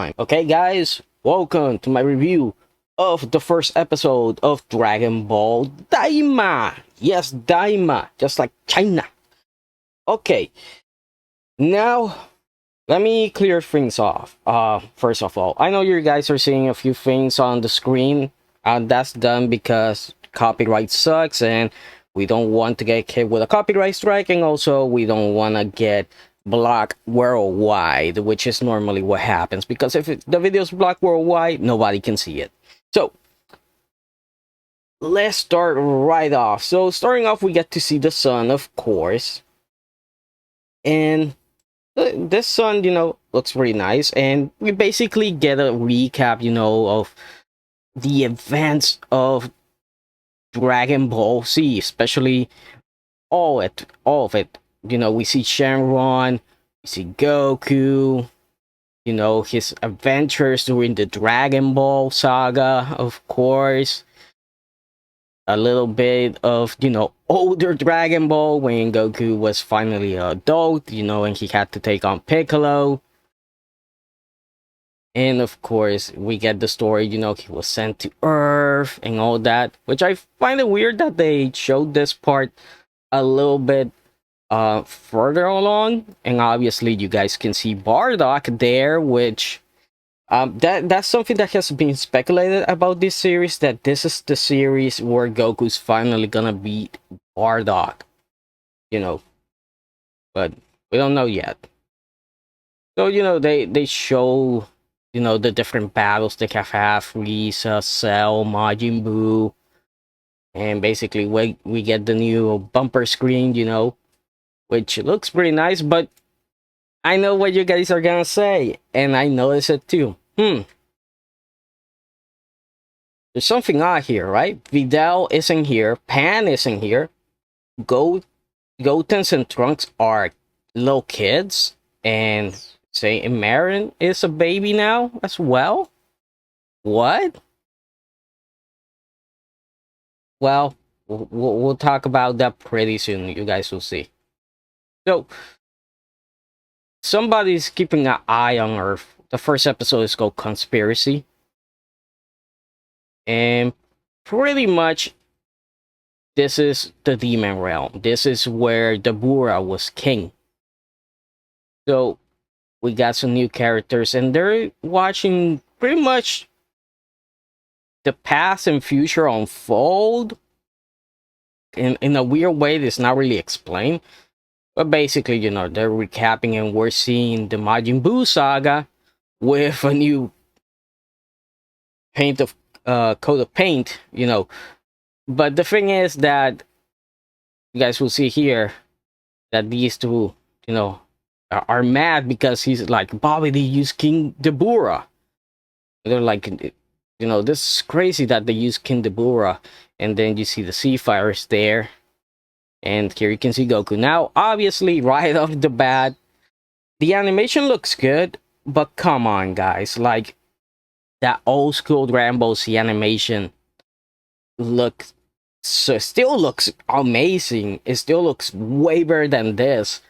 Okay, guys, welcome to my review of the first episode of Dragon Ball Daima. Yes, Daima, just like China. Okay, now let me clear things off. First of all, I know you guys are seeing a few things on the screen. That's done because copyright sucks, and we don't want to get hit with a copyright strike, and also we don't want to get blocked worldwide, which is normally what happens, because if the video is blocked worldwide, nobody can see it. So let's start right off. So starting off, we get to see the sun, of course, and this sun, looks pretty nice, and we basically get a recap, of the events of Dragon Ball Z, especially all of it. We see Shenron, we see Goku, his adventures during the Dragon Ball saga, of course. A little bit of, older Dragon Ball when Goku was finally an adult, and he had to take on Piccolo. And of course, we get the story, he was sent to Earth and all that, which I find it weird that they showed this part a little bit further along. And obviously, you guys can see Bardock there, which that's something that has been speculated about this series, that this is the series where Goku's finally gonna beat Bardock, you know, but we don't know yet. So, they show, the different battles they have had, Frieza, Cell, Majin Buu, and basically we get the new bumper screen, which looks pretty nice, but I know what you guys are gonna say, and I notice it too. There's something odd here, right? Videl isn't here, Pan isn't here, Gotenks and Trunks are little kids, and say Marin is a baby now as well? What? Well, we'll talk about that pretty soon. You guys will see. So, somebody's keeping an eye on Earth. The first episode is called Conspiracy. And pretty much, this is the Demon Realm. This is where the Bura was king. So, we got some new characters, and they're watching pretty much the past and future unfold in a weird way that's not really explained. But basically, they're recapping, and we're seeing the Majin Buu saga with a new coat of paint, But the thing is that you guys will see here that these two, are mad because he's like, Bobby, they use King Debura. They're like, this is crazy that they use King Debura. And then you see the Sea Fighters there. And here you can see Goku. Now, obviously, right off the bat, the animation looks good. But come on, guys. Like, that old school Dragon Ball Z animation still looks amazing. It still looks way better than this.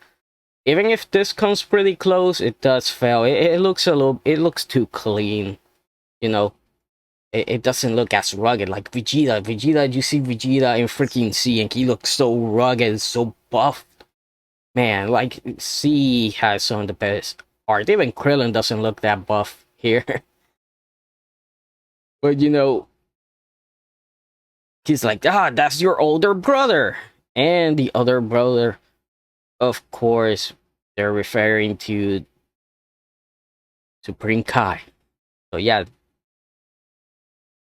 Even if this comes pretty close, it does fail. It looks it looks too clean, It doesn't look as rugged like Vegeta. You see Vegeta in freaking C, and he looks so rugged, so buff. Man, like, C has some of the best art. Even Krillin doesn't look that buff here. But he's like, that's your older brother. And the other brother, of course, they're referring to Supreme Kai. So yeah,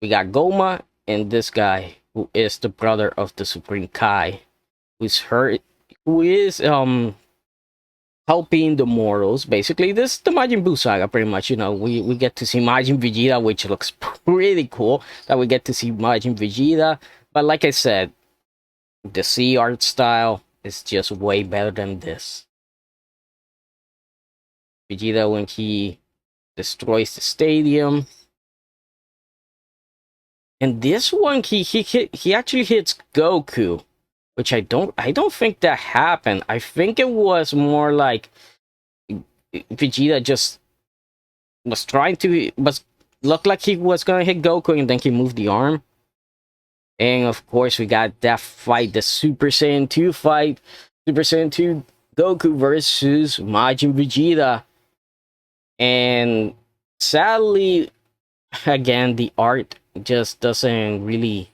we got Gomah and this guy who is the brother of the Supreme Kai, who is helping the mortals. Basically, this is the Majin Buu saga, pretty much. We get to see Majin Vegeta, which looks pretty cool that we get to see Majin Vegeta. But like I said, the C art style is just way better than this. Vegeta, when he destroys the stadium. And this one, he actually hits Goku, which I don't think that happened. I think it was more like Vegeta just was trying to, was looked like he was gonna hit Goku, and then he moved the arm. And of course, we got that fight, the Super Saiyan 2 fight. Super Saiyan 2 Goku versus Majin Vegeta. And sadly, again, the art just doesn't really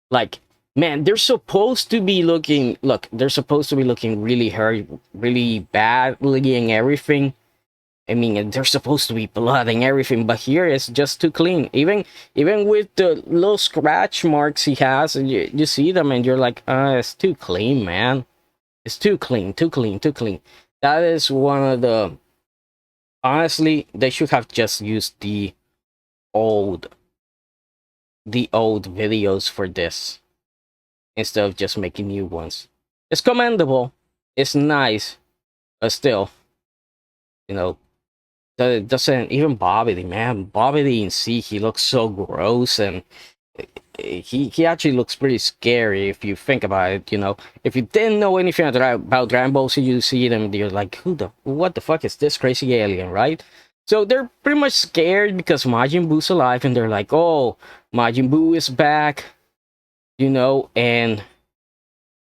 like, man, they're supposed to be looking, look, they're supposed to be looking really hurt, really badly and everything. I mean, there's supposed to be blood and everything, but here it's just too clean. Even with the little scratch marks he has, and you see them, and you're like, it's too clean, man. It's too clean, too clean, too clean. That is one of the. Honestly, they should have just used old, the old videos for this instead of just making new ones. It's commendable. It's nice, but still, you know, that doesn't even bother me, man. Bobby in C, he looks so gross, and he actually looks pretty scary if you think about it. If you didn't know anything about Dragon Ball Z, you see them, you're like, what the fuck is this crazy alien, right? So they're pretty much scared because Majin Buu's alive, and they're like, oh, Majin Buu is back, and even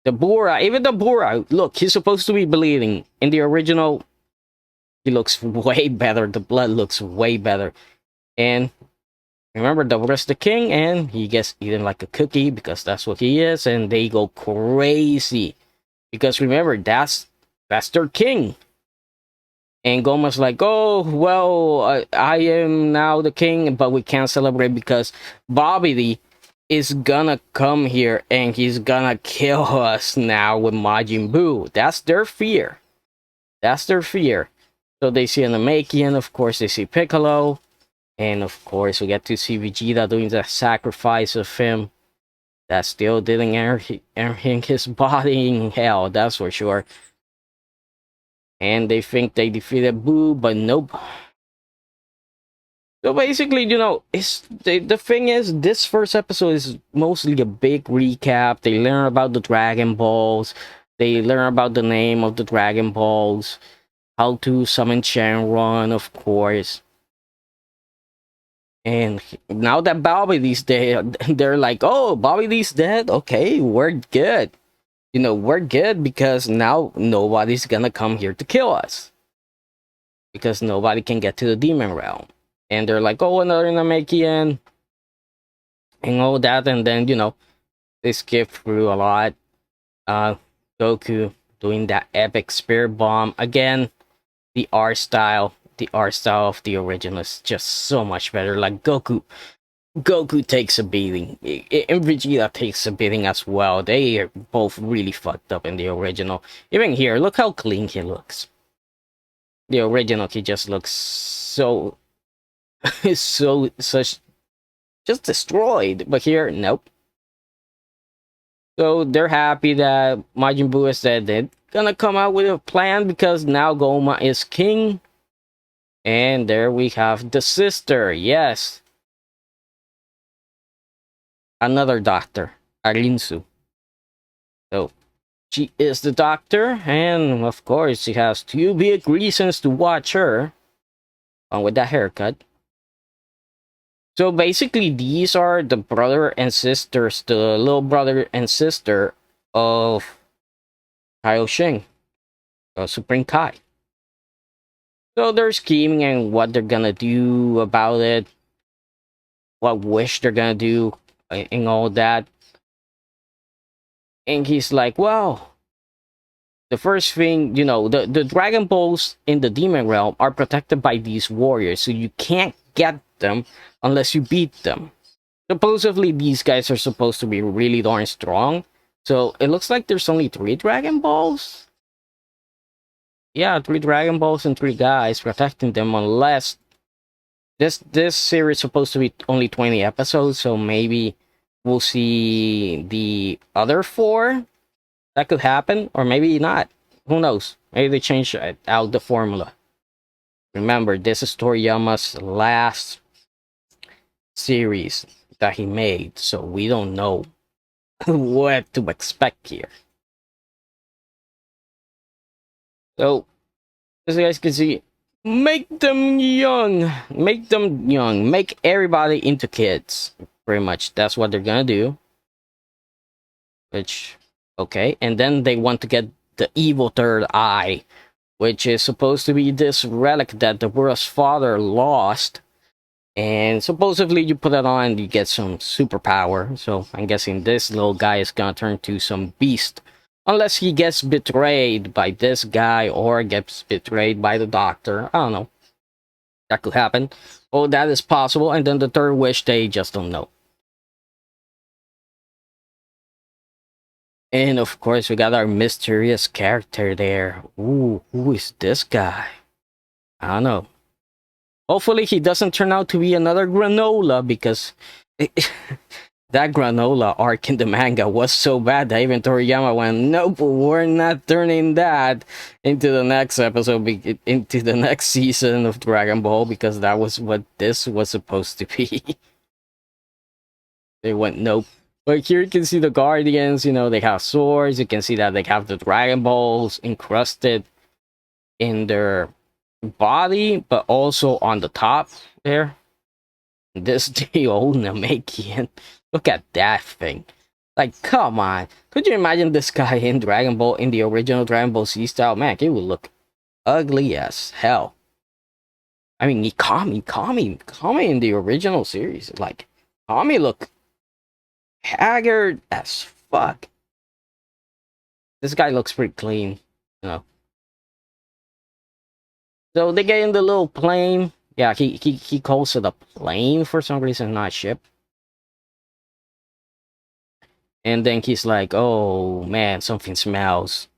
the Bura, look, he's supposed to be bleeding. In the original, he looks way better. The blood looks way better. And remember, the rest the king, and he gets eaten like a cookie because that's what he is, and they go crazy. Because remember, that's their king. And Gomah's like, oh, well, I am now the king, but we can't celebrate because Bobby D is gonna come here and he's gonna kill us now with Majin Buu. That's their fear. That's their fear. So they see an Namekian, of course, they see Piccolo. And of course, we get to see Vegeta doing the sacrifice of him. That still didn't earn his body in hell, that's for sure. And they think they defeated Buu, but nope. So basically, the thing is, this first episode is mostly a big recap. They learn about the Dragon Balls. They learn about the name of the Dragon Balls. How to summon Shenron, of course. And now that Bobby D's dead, they're like, oh, Bobby D's dead? Okay, we're good. We're good because now nobody's gonna come here to kill us. Because nobody can get to the demon realm. And they're like, oh, another Namekian. And all that. And then, they skip through a lot. Goku doing that epic spear bomb. Again, the art style of the original is just so much better. Like Goku takes a beating, and Vegeta takes a beating as well. They are both really fucked up in the original. Even here, look how clean he looks. The original, he just looks so such just destroyed. But here, nope. So they're happy that Majin Buu is dead. They're gonna come out with a plan because now Goma is king. And there we have the sister, yes. Another doctor, Arinsu. So she is the doctor, and of course she has two big reasons to watch her. With that haircut. So basically, these are the brother and sisters, the little brother and sister of Kaioshin, Supreme Kai. So they're scheming and what they're gonna do about it, what wish they're gonna do, and all that. And he's like, well, the first thing, the Dragon Balls in the Demon Realm are protected by these warriors, so you can't get them unless you beat them. Supposedly, these guys are supposed to be really darn strong. So it looks like there's only 3 Dragon Balls. Yeah, 3 Dragon Balls and 3 guys protecting them, unless this series is supposed to be only 20 episodes, so maybe we'll see the other 4. That could happen, or maybe not. Who knows? Maybe they change out the formula. Remember, this is Toriyama's last series that he made, so we don't know what to expect here. So, as you guys can see, Make them young. Make them young. Make everybody into kids. Pretty much. That's what they're gonna do. Which, okay. And then they want to get the evil third eye, which is supposed to be this relic that the world's father lost. And supposedly you put it on, you get some superpower. So I'm guessing this little guy is gonna turn to some beast. Unless he gets betrayed by this guy or gets betrayed by the doctor. I don't know. That could happen. Oh, that is possible. And then the third wish, they just don't know. And of course, we got our mysterious character there. Ooh, who is this guy? I don't know. Hopefully, he doesn't turn out to be another granola because that granola arc in the manga was so bad that even Toriyama went, nope, we're not turning that into the next episode, into the next season of Dragon Ball, because that was what this was supposed to be. They went, nope. But here you can see the Guardians, they have swords. You can see that they have the Dragon Balls encrusted in their body, but also on the top there. This the old Namekian. Look at that thing. Like, come on. Could you imagine this guy in Dragon Ball, in the original Dragon Ball Z style? Man, it would look ugly as hell. I mean, Kami in the original series. Like, Kami look haggard as fuck. This guy looks pretty clean. So they get in the little plane. Yeah, he calls it a plane for some reason, not a ship. And then he's like, oh man, something smells.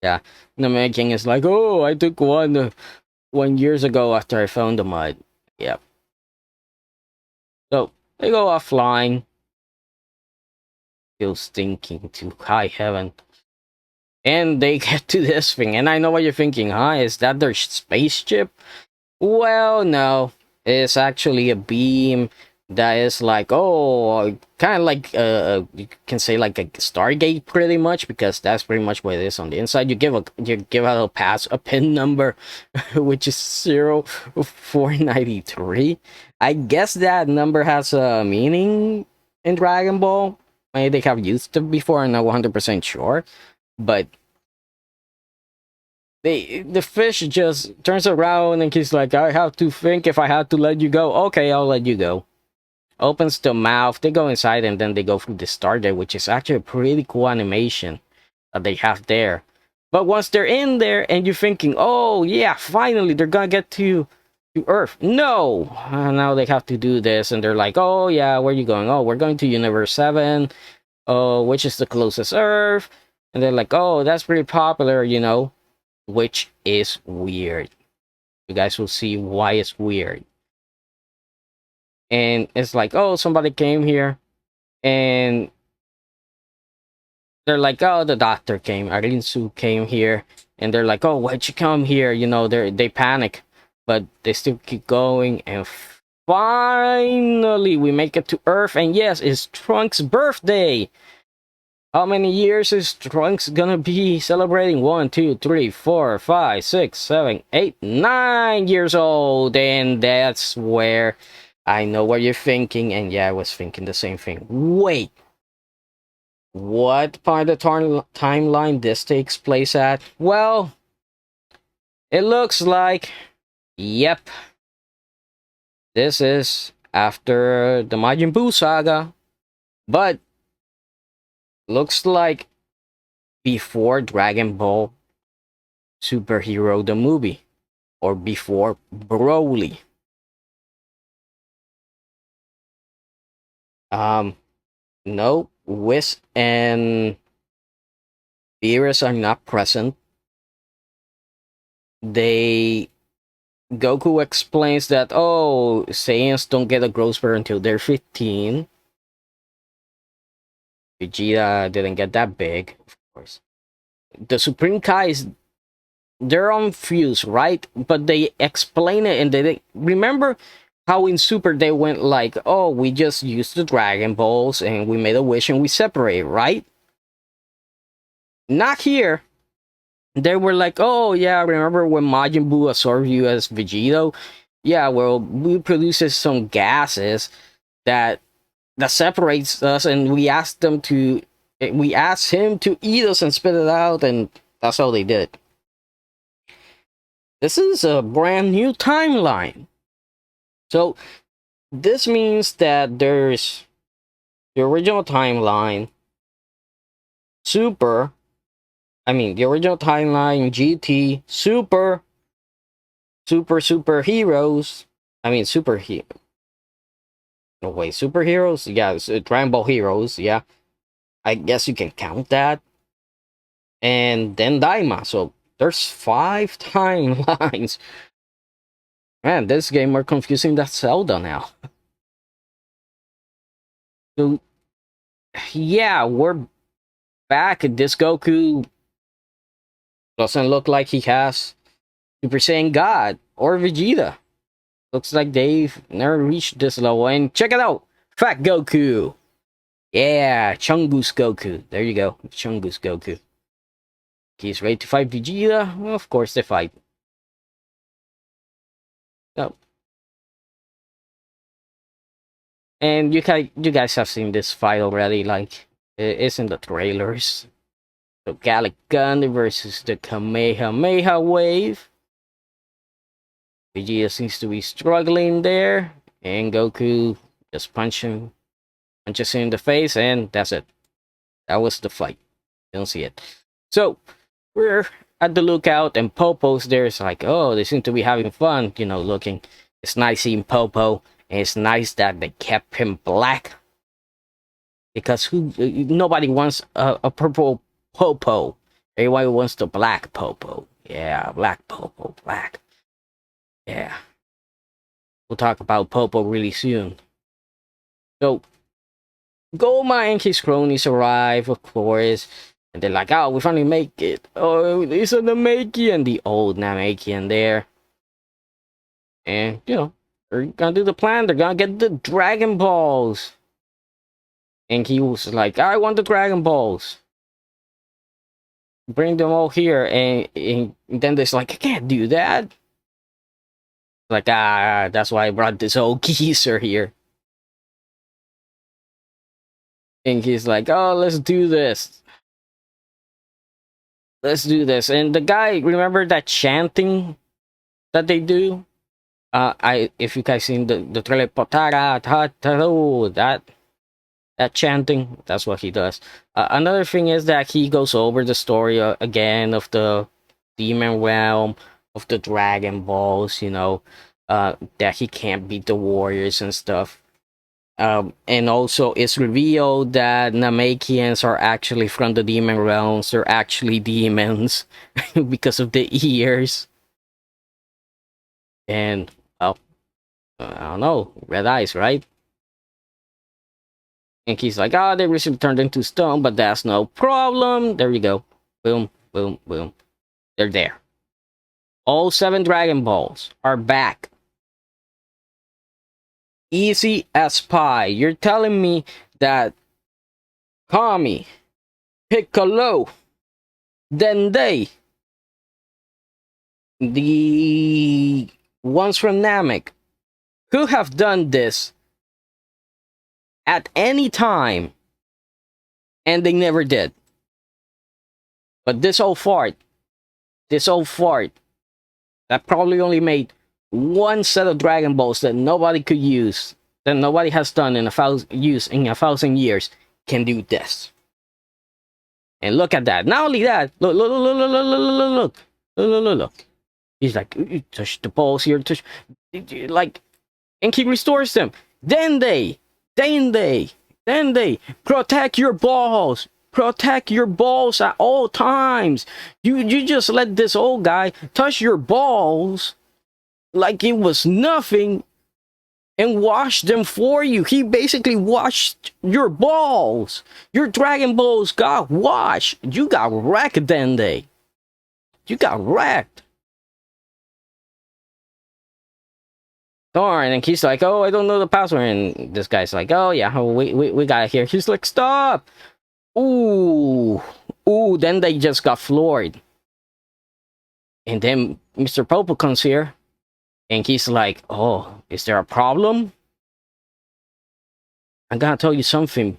Yeah. And the man king is like, oh, I took one years ago after I found the mud. Yep. So they go off flying. Still stinking to high heaven. And they get to this thing. And I know what you're thinking, huh? Is that their spaceship? Well, no. It's actually a beam that is like, oh, kind of like, you can say like a Stargate pretty much, because that's pretty much what it is on the inside. You give out a pin number, which is 0493. I guess that number has a meaning in Dragon Ball. Maybe they have used it before, I'm not 100% sure. But the fish just turns around and he's like, I have to think if I have to let you go. Okay, I'll let you go. Opens the mouth, they go inside, and then they go through the starter, which is actually a pretty cool animation that they have there. But once they're in there and you're thinking, oh yeah, finally they're gonna get to Earth. No! Now they have to do this, and they're like, oh yeah, where are you going? Oh, we're going to Universe 7. Oh, which is the closest Earth? And they're like, oh, that's pretty popular, which is weird. You guys will see why it's weird. And it's like, oh, somebody came here, and they're like, oh, the doctor came, Arinsu came here, and they're like, oh, why'd you come here? They panic, but they still keep going, and finally we make it to Earth, and yes, it's Trunks' birthday. How many years is Trunks gonna be celebrating? 1, 2, 3, 4, 5, 6, 7, 8, 9 years old. And that's where I know what you're thinking. And yeah, I was thinking the same thing. Wait. What part of the timeline this takes place at? Well, it looks like, yep, this is after the Majin Buu saga. But looks like before Dragon Ball Superhero the movie, or before Broly. No, Whis and Beerus are not present. Goku explains that, oh, Saiyans don't get a growth spurt until they're 15. Vegeta didn't get that big, of course. The Supreme Kais, they're on fuse, right? But they explain it, and they remember how in Super they went like, oh, we just used the Dragon Balls and we made a wish and we separate, right? Not here. They were like, oh yeah, remember when Majin Buu absorbed you as Vegito? Yeah, well, we produces some gases that separates us, and we asked him to eat us and spit it out, and that's how they did. This is a brand new timeline. So this means that there's the original timeline, Super. I mean, the original timeline, GT, superheroes. I mean, superhero. No way, superheroes. Yeah, it's, Dragon Ball heroes. Yeah, I guess you can count that. And then Daima. So there's 5 timelines. Man, this game more confusing than Zelda now. So yeah, we're back. This Goku doesn't look like he has Super Saiyan God or Vegeta. Looks like they've never reached this level. And check it out, Fat Goku. Yeah, Chungus Goku. There you go, Chungus Goku. He's ready to fight Vegeta. Well, of course they fight. So, and you guys have seen this fight already. Like, it's in the trailers. So Gallic Gun versus the Kamehameha Wave. Vegeta seems to be struggling there, and Goku just punches him in the face, and that's it. That was the fight. You don't see it. So we're at the lookout, and Popo's there. It's like, oh, they seem to be having fun, looking. It's nice seeing Popo, and it's nice that they kept him black, because nobody wants a purple Popo. Everybody wants the black Popo. Yeah, black Popo, black. Yeah. We'll talk about Popo really soon. So, Gomah and his cronies arrive, of course, and they're like, oh, we finally make it. Oh, it's a Namekian, the old Namekian there. And, they're gonna do the plan. They're gonna get the Dragon Balls. And he was like, I want the Dragon Balls. Bring them all here. And then there's like, I can't do that. Like, that's why I brought this old geezer here. And he's like, oh, let's do this. Let's do this. And the guy, remember that chanting that they do? If you guys seen the trailer, that chanting, that's what he does. Another thing is that he goes over the story again of the demon realm, of the Dragon Balls, that he can't beat the warriors and stuff. And also it's revealed that Namekians are actually from the demon realms. They're actually demons because of the ears. And, well, I don't know, red eyes, right? And he's like, oh, they recently turned into stone, but that's no problem. There you go. Boom, boom, boom. They're there. All 7 Dragon Balls are back. Easy as pie. You're telling me that Kami, Piccolo, Dende, the ones from Namek, who have done this at any time, and they never did. But this old fart, that probably only made one set of Dragon Balls that nobody could use, that nobody has done in 1,000 years, can do this. And look at that. Not only that, look. He's like, you touch the balls here, touch, like, and he restores them. Dende, protect your balls. Protect your balls at all times. You just let this old guy touch your balls like it was nothing and wash them for you. He basically washed your balls. Your Dragon Balls got washed. You got wrecked, Dende. You got wrecked. Alright, and he's like, oh, I don't know the password. And this guy's like, oh yeah, we got it here. He's like, stop. Ooh, then they just got floored. And then Mr. Popo comes here and he's like, oh, is there a problem? I'm gonna tell you something,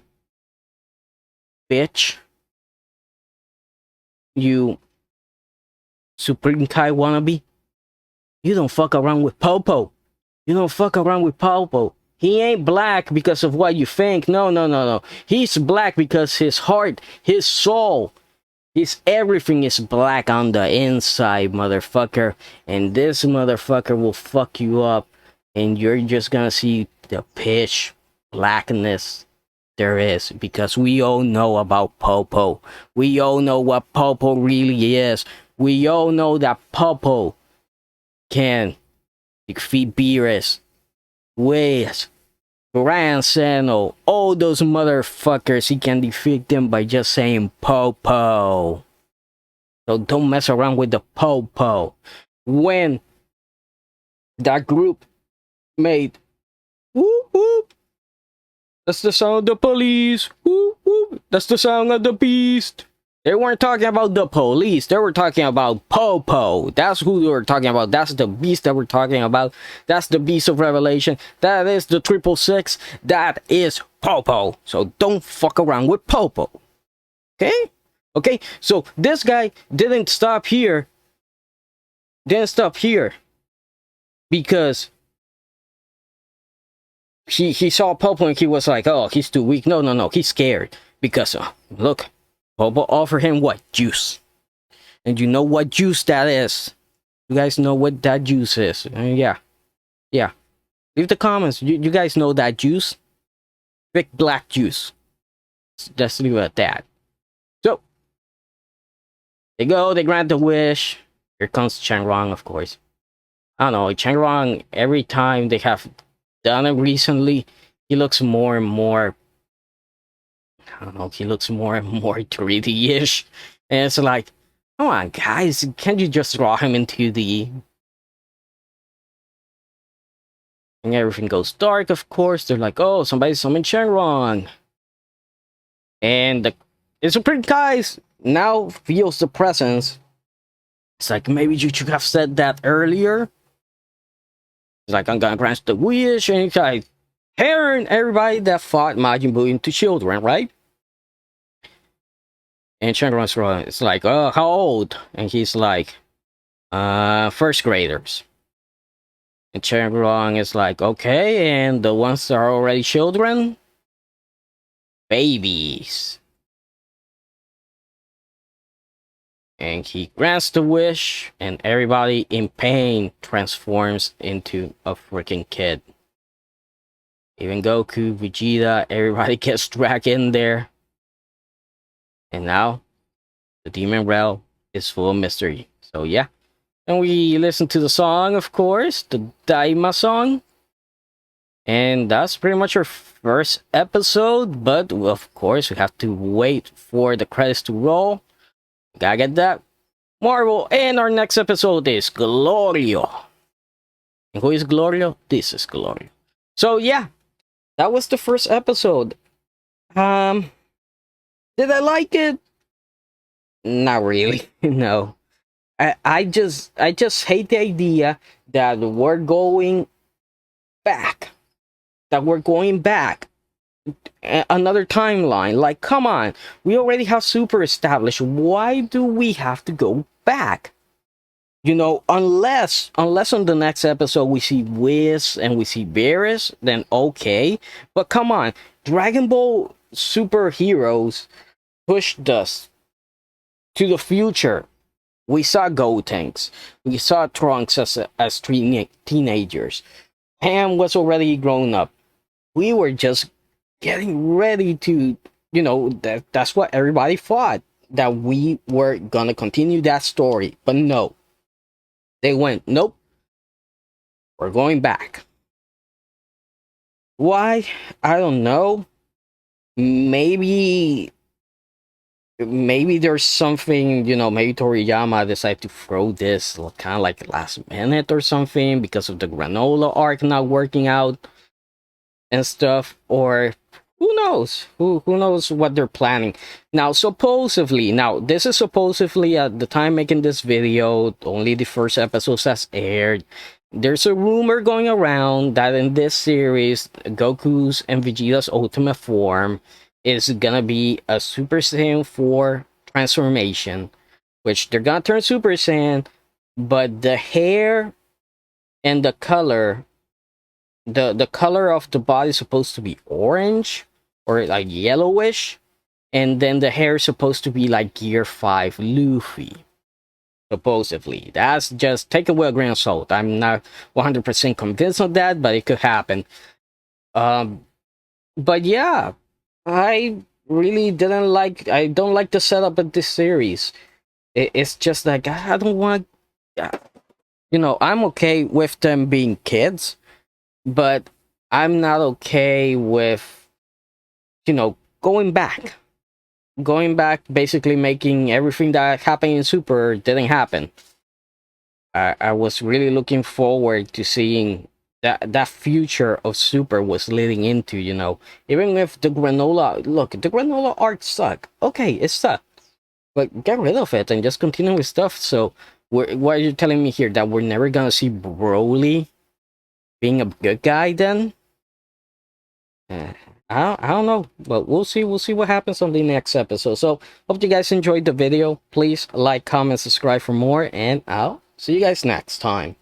bitch. You Supreme Kai wannabe. You don't fuck around with Popo. You don't fuck around with Popo. He ain't black because of what you think. No, no, no, no. He's black because his heart, his soul, his everything is black on the inside, motherfucker. And this motherfucker will fuck you up. And you're just gonna see the pitch blackness there is. Because we all know about Popo. We all know what Popo really is. We all know that Popo can defeat Beerus, Wiz, Grand Senno, all those motherfuckers. He can defeat them by just saying Popo. So don't mess around with the Popo. When that group made whoop whoop, that's the sound of the police. Whoop whoop, that's the sound of the beast. They weren't talking about the police. They were talking about Popo. That's who they were talking about. That's the beast that we're talking about. That's the beast of Revelation. That is the 666. That is Popo. So don't fuck around with Popo. Okay? Okay? So this guy didn't stop here. Didn't stop here. Because he saw Popo and he was like, oh, he's too weak. No, no, no. He's scared. Because, look. Popo offered him what? Juice. And you know what juice that is. You guys know what that juice is. Yeah. Yeah. Leave the comments. You guys know that juice? Big black juice. Just leave it at that. So. They go. They grant the wish. Here comes Changrong, of course. I don't know. Changrong, every time they have done it recently, he looks more and more, I don't know, he looks more and more 3D-ish. And it's like, come on, guys, can't you just draw him in 2D? And everything goes dark, of course. They're like, oh, somebody summoned Shenron. And the Supreme Guys now feels the presence. It's like, maybe you should have said that earlier. It's like, I'm gonna grant the wish, and it's like, turn everybody that fought Majin Buu into children, right? And Shenron's it's like, oh, how old? And he's like, first graders. And Shenron is like, okay, and the ones that are already children? Babies. And he grants the wish, and everybody in pain transforms into a freaking kid. Even Goku, Vegeta, everybody gets dragged in there. And now, the Demon Realm is full of mystery. So yeah. And we listen to the song, of course, the Daima song. And that's pretty much our first episode. But, of course, we have to wait for the credits to roll. Gotta get that. Marvel. And our next episode is Glorio. And who is Glorio? This is Glorio. So yeah. That was the first episode. Did I like it? Not really. No. I just hate the idea that we're going back. That we're going back. Another timeline. Like, come on. We already have Super established. Why do we have to go back? You know, unless on the next episode we see Wiz and we see Beerus, then okay. But come on. Dragon Ball superheroes pushed us to the future. We saw Gotenks. We saw Trunks as teenagers. Pam was already grown up. We were just getting ready to, you know, that's what everybody thought. That we were gonna continue that story. But no. They went, nope. We're going back. Why? I don't know. Maybe there's something, you know, maybe Toriyama decided to throw this kind of like last minute or something because of the granola arc not working out and stuff, or who knows? Who knows what they're planning? Now, supposedly, now this is supposedly at the time making this video, only the first episode has aired. There's a rumor going around that in this series, Goku's and Vegeta's ultimate form is gonna be a Super Saiyan 4 transformation, which they're gonna turn Super Saiyan, but the hair and the color, the color of the body is supposed to be orange or like yellowish, and then the hair is supposed to be like Gear 5 Luffy. Supposedly, that's just take it with a grain of salt. I'm not 100% convinced of that, but it could happen. Um, but yeah, I really didn't like. I don't like the setup of this series. It's just like I don't want. You know, I'm okay with them being kids, but I'm not okay with, you know, going back, basically making everything that happened in Super didn't happen. I was really looking forward to seeing that future of Super was leading into, you know, even if the granola, look, the granola art suck. Okay, it sucked, but get rid of it and just continue with stuff. So, what are you telling me here, that we're never gonna see Broly being a good guy then? Uh, I don't know, but we'll see. We'll see what happens on the next episode. So, hope you guys enjoyed the video. Please like, comment, subscribe for more, and I'll see you guys next time.